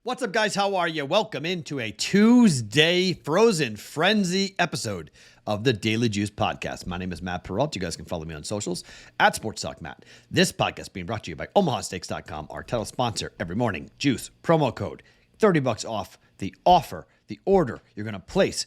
What's up, guys? How are you? Welcome into a Tuesday Frozen Frenzy episode of the Daily Juice Podcast. My name is Matt Perrault. You guys can follow me on socials at Sports Talk Matt. This podcast being brought to you by OmahaSteaks.com, our title sponsor every morning. Juice, promo code, $30 off the offer, the order you're going to place.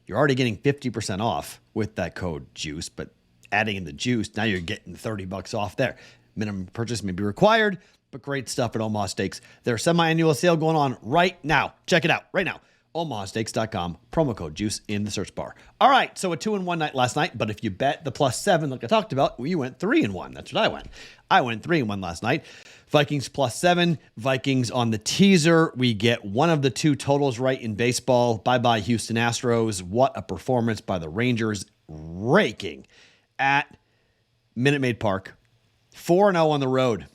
You're already getting 50% off with that code JUICE, but adding in the juice, now you're getting $30 off there. Minimum purchase may be required, but great stuff at Omaha Steaks. Their semi-annual sale going on right now. Check it out right now. OmahaSteaks.com, promo code JUICE in the search bar. All right, so a 2-1 night last night, but if you bet the +7 like I talked about, well, you went 3-1. That's what I went. I went 3-1 last night. Vikings +7, Vikings on the teaser. We get one of the two totals right in baseball. Bye-bye Houston Astros. What a performance by the Rangers, raking at Minute Maid Park. 4-0 on the road.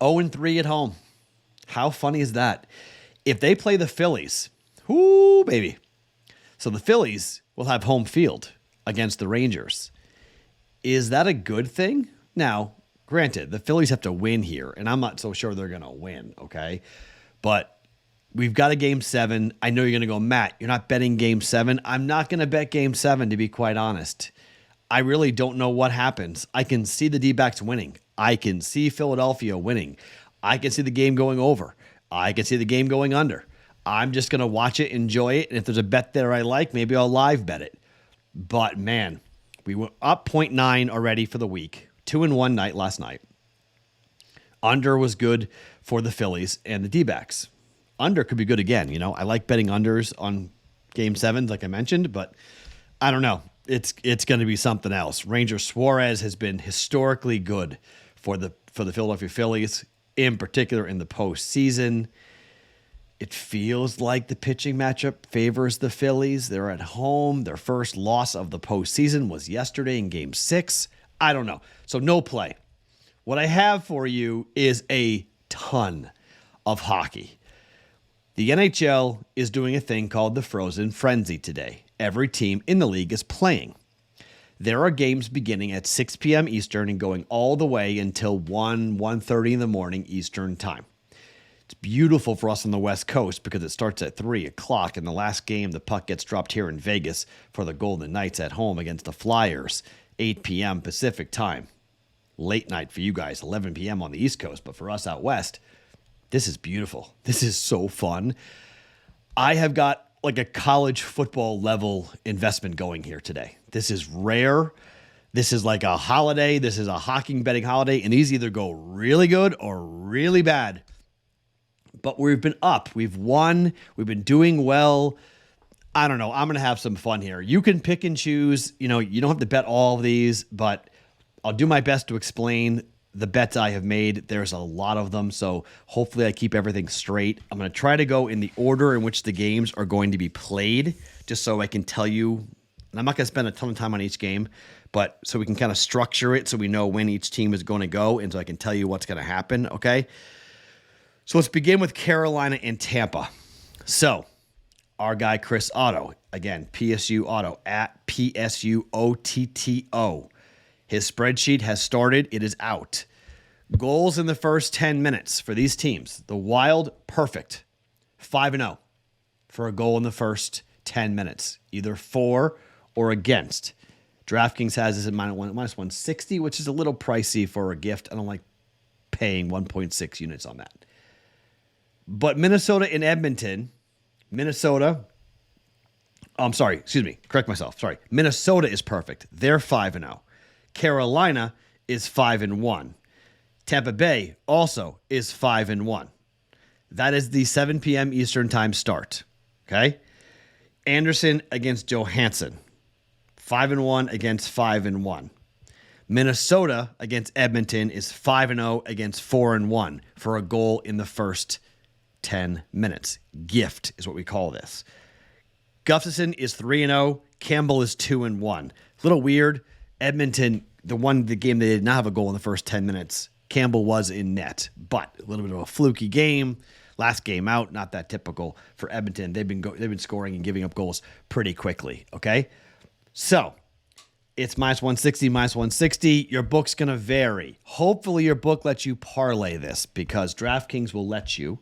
0-3 at home. How funny is that? If they play the Phillies, whoo, baby. So the Phillies will have home field against the Rangers. Is that a good thing? Now, granted, the Phillies have to win here, and I'm not so sure they're going to win, okay? But we've got a Game 7. I know you're going to go, Matt, you're not betting Game 7. I'm not going to bet Game 7, to be quite honest. I really don't know what happens. I can see the D-backs winning. I can see Philadelphia winning. I can see the game going over. I can see the game going under. I'm just going to watch it, enjoy it, and if there's a bet there I like, maybe I'll live bet it. But, man, we were up 0.9 already for the week. 2-1 night last night. Under was good for the Phillies and the D-backs. Under could be good again. You know, I like betting unders on Game 7s, like I mentioned, but I don't know. It's going to be something else. Ranger Suarez has been historically good for the Philadelphia Phillies, in particular in the postseason. It feels like the pitching matchup favors the Phillies. They're at home. Their first loss of the postseason was yesterday in Game 6. I don't know. So no play. What I have for you is a ton of hockey. The NHL is doing a thing called the Frozen Frenzy today. Every team in the league is playing. There are games beginning at 6 p.m. Eastern and going all the way until 1:30 in the morning Eastern time. It's beautiful for us on the West Coast because it starts at 3 o'clock, and the last game, the puck gets dropped here in Vegas for the Golden Knights at home against the Flyers, 8 p.m. Pacific time. Late night for you guys, 11 p.m. on the East Coast, but for us out West, this is beautiful. This is so fun. I have got like a college football level investment going here today. This is rare. This is like a holiday. This is a hockey betting holiday, and these either go really good or really bad. But we've been up. We've won. We've been doing well. I don't know. I'm going to have some fun here. You can pick and choose. You know, you don't have to bet all of these, but I'll do my best to explain the bets I have made. There's a lot of them, so hopefully I keep everything straight. I'm going to try to go in the order in which the games are going to be played, just so I can tell you. And I'm not going to spend a ton of time on each game, but so we can kind of structure it so we know when each team is going to go, and so I can tell you what's going to happen, okay? So let's begin with Carolina and Tampa. So our guy Chris Otto, again, PSU Otto, at PSUOTTO. His spreadsheet has started. It is out. Goals in the first 10 minutes for these teams. The Wild, perfect. 5-0 for a goal in the first 10 minutes, either for or against. DraftKings has this at minus 160, which is a little pricey for a gift. I don't like paying 1.6 units on that. But Minnesota and Edmonton, Minnesota is perfect. They're 5-0. Carolina is 5-1. Tampa Bay also is 5-1. That is the 7 p.m. Eastern time start. Okay? Anderson against Johansson. 5-1 against 5-1. Minnesota against Edmonton is 5-0 against 4-1 for a goal in the first 10 minutes. Gift is what we call this. Gustafsson is 3-0. Campbell is 2-1. A little weird. Edmonton, the game they did not have a goal in the first 10 minutes, Campbell was in net, but a little bit of a fluky game. Last game out, not that typical for Edmonton. They've been scoring and giving up goals pretty quickly, okay? So, it's minus 160, minus 160. Your book's going to vary. Hopefully your book lets you parlay this because DraftKings will let you.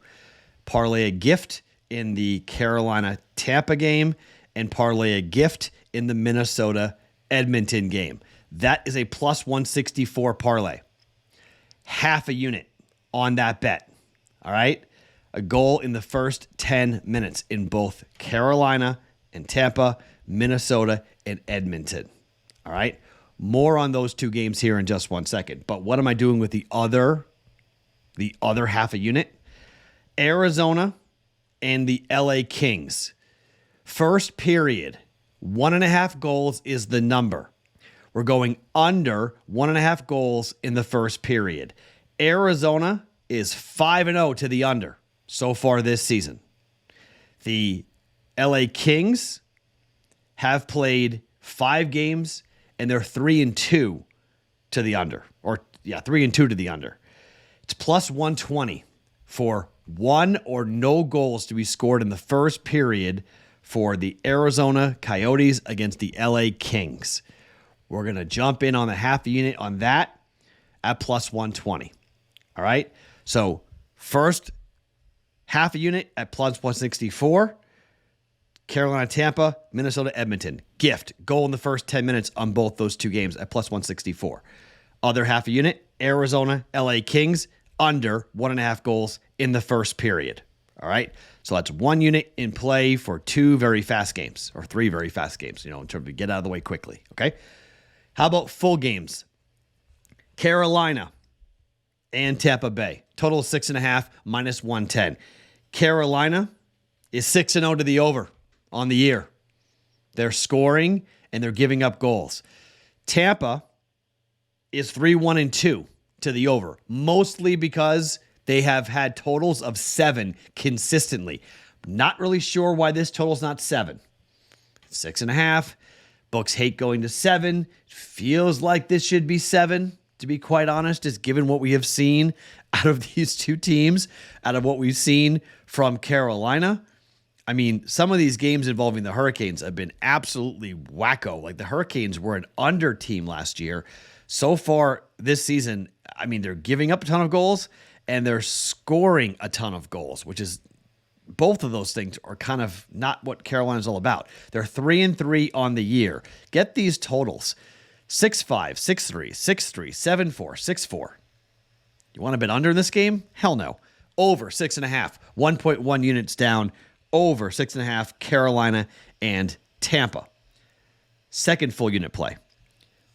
parlay a gift in the Carolina-Tampa game, and parlay a gift in the Minnesota-Edmonton game. That is a plus 164 parlay. Half a unit on that bet. All right? A goal in the first 10 minutes in both Carolina and Tampa, Minnesota and Edmonton. All right? More on those two games here in just 1 second. But what am I doing with the other half a unit? Arizona and the LA Kings. First period, 1.5 goals is the number. We're going under 1.5 goals in the first period. Arizona is 5-0 to the under so far this season. The LA Kings have played 5 games, and they're 3-2 to the under. 3-2 to the under. It's plus 120 for 1 or no goals to be scored in the first period for the Arizona Coyotes against the LA Kings. We're going to jump in on the half a unit on that at plus 120. All right? So first half a unit at plus 164. Carolina, Tampa, Minnesota, Edmonton. Gift. Goal in the first 10 minutes on both those two games at plus 164. Other half a unit, Arizona, LA Kings, under 1.5 goals in the first period. All right? So that's 1 unit in play for 2 very fast games, or 3 very fast games, in terms of get out of the way quickly. Okay? How about full games? Carolina and Tampa Bay. Total 6.5 minus 110. Carolina is 6-0 to the over on the year. They're scoring and they're giving up goals. Tampa is 3-1-2 to the over, mostly because they have had totals of 7 consistently. Not really sure why this total's not 7. 6.5. Books hate going to 7. Feels like this should be 7, to be quite honest, just given what we have seen out of these two teams, out of what we've seen from Carolina. I mean, some of these games involving the Hurricanes have been absolutely wacko. Like the Hurricanes were an under team last year. So far this season, I mean, they're giving up a ton of goals and they're scoring a ton of goals, which is both of those things are kind of not what Carolina's all about. They're 3-3 on the year. Get these totals. 6-5, 6-3, 6-3, 7-4, 6-4. You want to bet under in this game? Hell no. Over 6.5, 1.1 units down. Over 6.5, Carolina and Tampa. Second full unit play.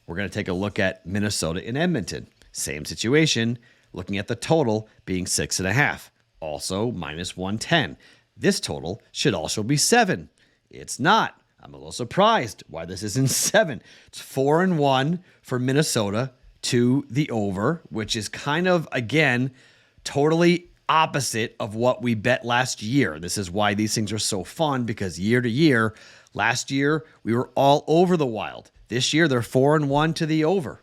We're going to take a look at Minnesota and Edmonton. Same situation, looking at the total being 6.5. Also minus 110. This total should also be 7. It's not. I'm a little surprised why this isn't 7. It's 4-1 for Minnesota to the over, which is kind of, again, totally opposite of what we bet last year. This is why these things are so fun, because year to year, last year, we were all over the Wild. This year, they're 4-1 to the over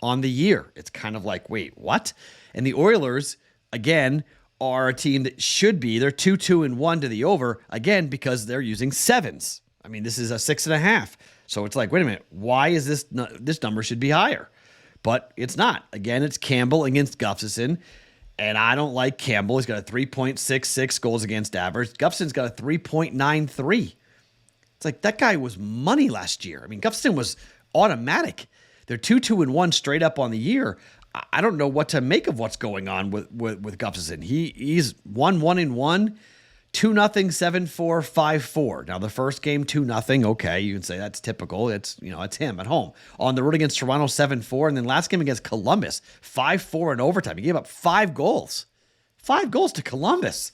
on the year. It's kind of like, wait, what? And the Oilers, again, are a team that should be, they're 2-1 to the over, again, because they're using 7s. I mean, this is a 6.5. So it's like, wait a minute, why is this number should be higher? But it's not. Again, it's Campbell against Gustafsson. And I don't like Campbell. He's got a 3.66 goals against average. Gustafsson's got a 3.93. It's like that guy was money last year. I mean, Gustafsson was automatic. They're 2-1 straight up on the year. I don't know what to make of what's going on with Gustafsson. He's 1-1-1, 2-0, 7-4, 5-4. Now the first game 2-0. Okay, you can say that's typical. It's him at home. On the road against Toronto 7-4, and then last game against Columbus 5-4 in overtime. He gave up 5 goals. 5 goals to Columbus.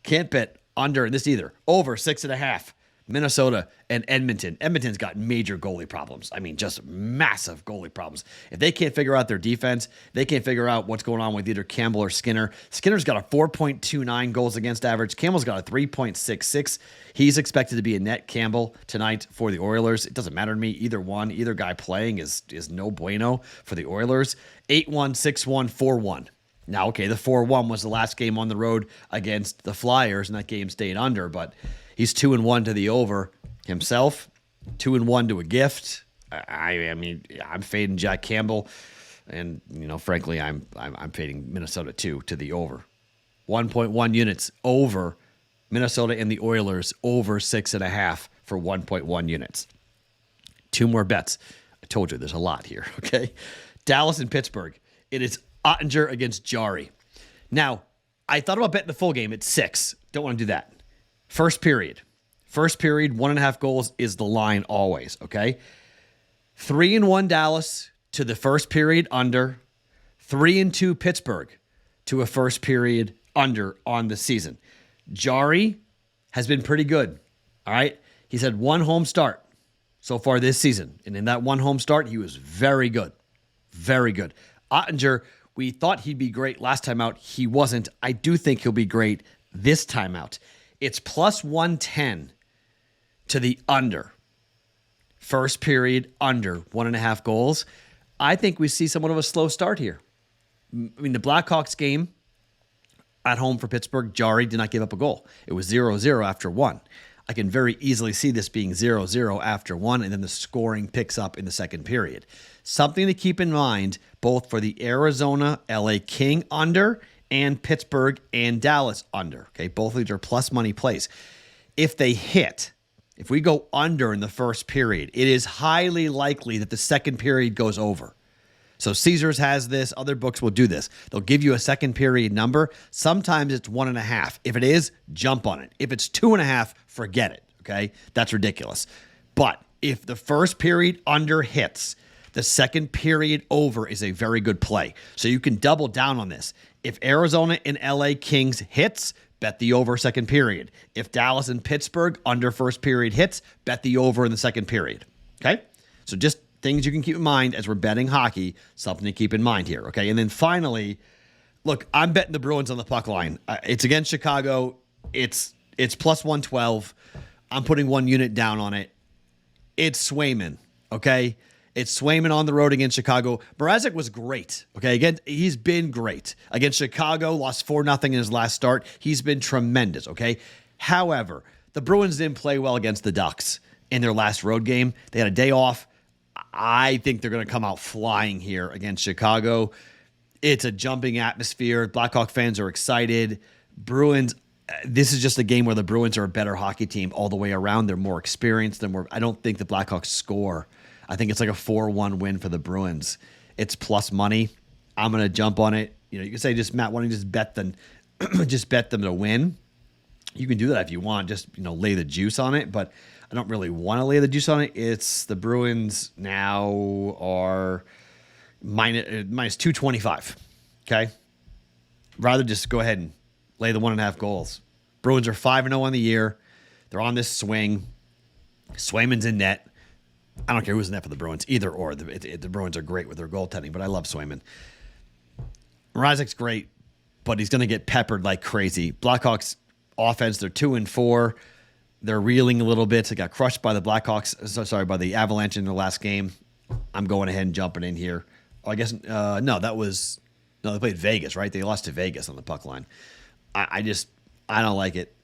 Can't bet under in this either. Over 6.5. Minnesota and Edmonton. Edmonton's got major goalie problems. I mean, just massive goalie problems. If they can't figure out their defense, they can't figure out what's going on with either Campbell or Skinner. Skinner's got a 4.29 goals against average. Campbell's got a 3.66. He's expected to be a net Campbell tonight for the Oilers. It doesn't matter to me. Either one, either guy playing is no bueno for the Oilers. 8-1, 6-1, 4-1. Now, okay, the 4-1 was the last game on the road against the Flyers, and that game stayed under, but he's 2-1 to the over himself, 2-1 to a gift. I mean, I'm fading Jack Campbell, and frankly, I'm fading Minnesota too to the over. 1.1 units over Minnesota and the Oilers over 6.5 for 1.1 units. Two more bets. I told you there's a lot here, okay? Dallas and Pittsburgh. It is Ottinger against Jari. Now, I thought about betting the full game at 6. Don't want to do that. First period. 1.5 goals is the line always, okay? 3-1 Dallas to the first period under. 3-2 Pittsburgh to a first period under on the season. Jari has been pretty good, all right? He's had one home start so far this season. And in that one home start, he was very good. Very good. Ottinger, we thought he'd be great last time out. He wasn't. I do think he'll be great this time out. It's plus 110 to the under. First period under 1.5 goals. I think we see somewhat of a slow start here. I mean, the Blackhawks game at home for Pittsburgh, Jari did not give up a goal. It was 0-0 after 1. I can very easily see this being 0-0 after 1, and then the scoring picks up in the second period. Something to keep in mind, both for the Arizona LA King under and Pittsburgh and Dallas under. Okay, both of these are plus money plays. If they hit, if we go under in the first period, it is highly likely that the second period goes over. So Caesars has this. Other books will do this. They'll give you a second period number. Sometimes it's 1.5. If it is, jump on it. If it's 2.5, forget it. Okay? That's ridiculous. But if the first period under hits, the second period over is a very good play. So you can double down on this. If Arizona and LA Kings hits, bet the over second period. If Dallas and Pittsburgh under first period hits, bet the over in the second period. Okay? So just things you can keep in mind as we're betting hockey, something to keep in mind here, okay? And then finally, look, I'm betting the Bruins on the puck line. It's against Chicago. It's plus 112. I'm putting 1 unit down on it. It's Swayman, okay? It's Swayman on the road against Chicago. Mrazek was great, okay? Again, he's been great. Against Chicago, lost 4-0 in his last start. He's been tremendous, okay? However, the Bruins didn't play well against the Ducks in their last road game. They had a day off. I think they're going to come out flying here against Chicago. It's a jumping atmosphere. Blackhawk fans are excited. Bruins, this is just a game where the Bruins are a better hockey team all the way around. They're more experienced. I don't think the Blackhawks score. I think it's like a 4-1 win for the Bruins. It's plus money. I'm going to jump on it. You know, you can say, just Matt, why don't you just bet them, just bet them to win? You can do that if you want. Just, lay the juice on it. But I don't really want to lay the juice on it. It's the Bruins now are minus 225. Okay. Rather just go ahead and lay the 1.5 goals. Bruins are 5-0 on the year. They're on this swing. Swayman's in net. I don't care who's in net for the Bruins, either or. The Bruins are great with their goaltending, but I love Swayman. Mrazek's great, but he's going to get peppered like crazy. Blackhawks offense, they're 2-4. They're reeling a little bit. They got crushed by the Blackhawks. By the Avalanche in their last game. I'm going ahead and jumping in here. Oh, I guess no. They played Vegas, right? They lost to Vegas on the puck line. I don't like it.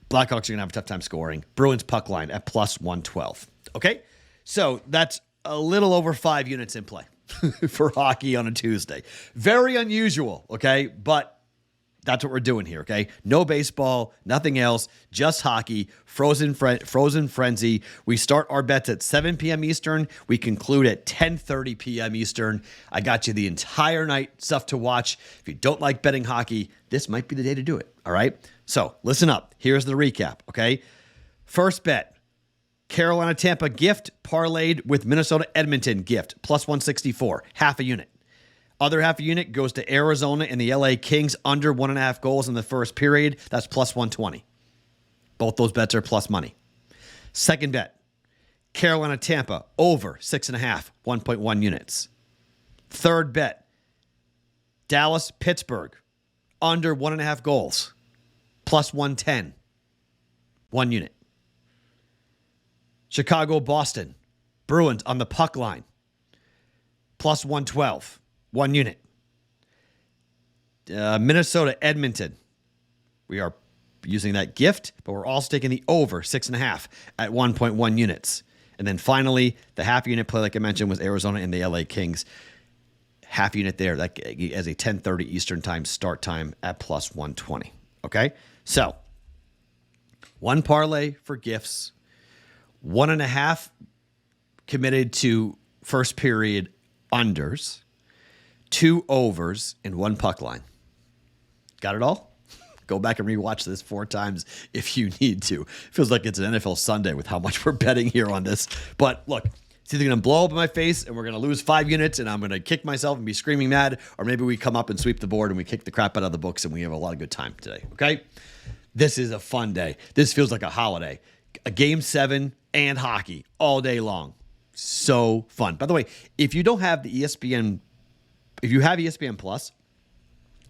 Blackhawks are gonna have a tough time scoring. Bruins puck line at plus 112. Okay, so that's a little over 5 units in play for hockey on a Tuesday. Very unusual. Okay, but that's what we're doing here, okay? No baseball, nothing else, just hockey, frozen frenzy. We start our bets at 7 p.m. Eastern. We conclude at 10:30 p.m. Eastern. I got you the entire night, stuff to watch. If you don't like betting hockey, this might be the day to do it, all right? So listen up. Here's the recap, okay? First bet, Carolina-Tampa gift parlayed with Minnesota-Edmonton gift, plus 164, half a unit. Other half a unit goes to Arizona and the LA Kings under 1.5 goals in the first period. That's plus 120. Both those bets are plus money. Second bet, Carolina-Tampa over 6.5, 1.1 units. Third bet, Dallas-Pittsburgh under 1.5 goals, plus 110, 1 unit. Chicago-Boston, Bruins on the puck line, plus 112. 1 unit. Minnesota, Edmonton. We are using that gift, but we're also taking the over 6.5 at 1.1 units. And then finally, the half unit play, like I mentioned, was Arizona and the LA Kings. half unit there. That as a 10:30 Eastern time start time at plus 120. Okay, so one parlay for gifts, 1.5 committed to first period unders, 2 overs, and 1 puck line. Got it all? Go back and rewatch this 4 times if you need to. Feels like it's an NFL Sunday with how much we're betting here on this. But look, it's either going to blow up in my face and we're going to lose 5 units and I'm going to kick myself and be screaming mad, or maybe we come up and sweep the board and we kick the crap out of the books and we have a lot of good time today. Okay? This is a fun day. This feels like a holiday. A game 7 and hockey all day long. So fun. By the way, if you don't have the ESPN, if you have ESPN Plus,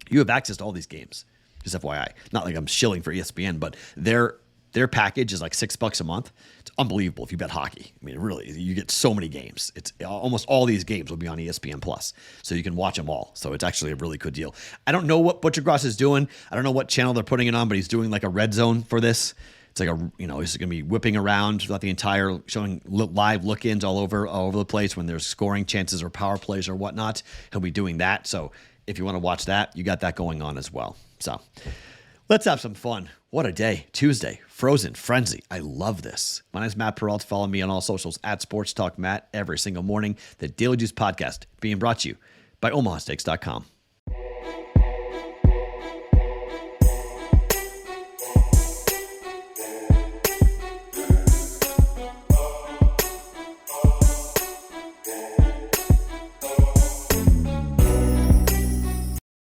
you have access to all these games. Just FYI. Not like I'm shilling for ESPN, but their package is like $6 a month. It's unbelievable if you bet hockey. I mean, really, you get so many games. It's almost all these games will be on ESPN Plus, so you can watch them all. So it's actually a really good deal. I don't know what Butcher Gross is doing. I don't know what channel they're putting it on, but he's doing like a red zone for this. It's like he's going to be whipping around throughout the entire, showing live look-ins all over the place when there's scoring chances or power plays or whatnot. He'll be doing that. So if you want to watch that, you got that going on as well. So let's have some fun. What a day. Tuesday. Frozen Frenzy. I love this. My name is Matt Perrault. Follow me on all socials at Sports Talk Matt every single morning. The Daily Juice Podcast being brought to you by OmahaSteaks.com.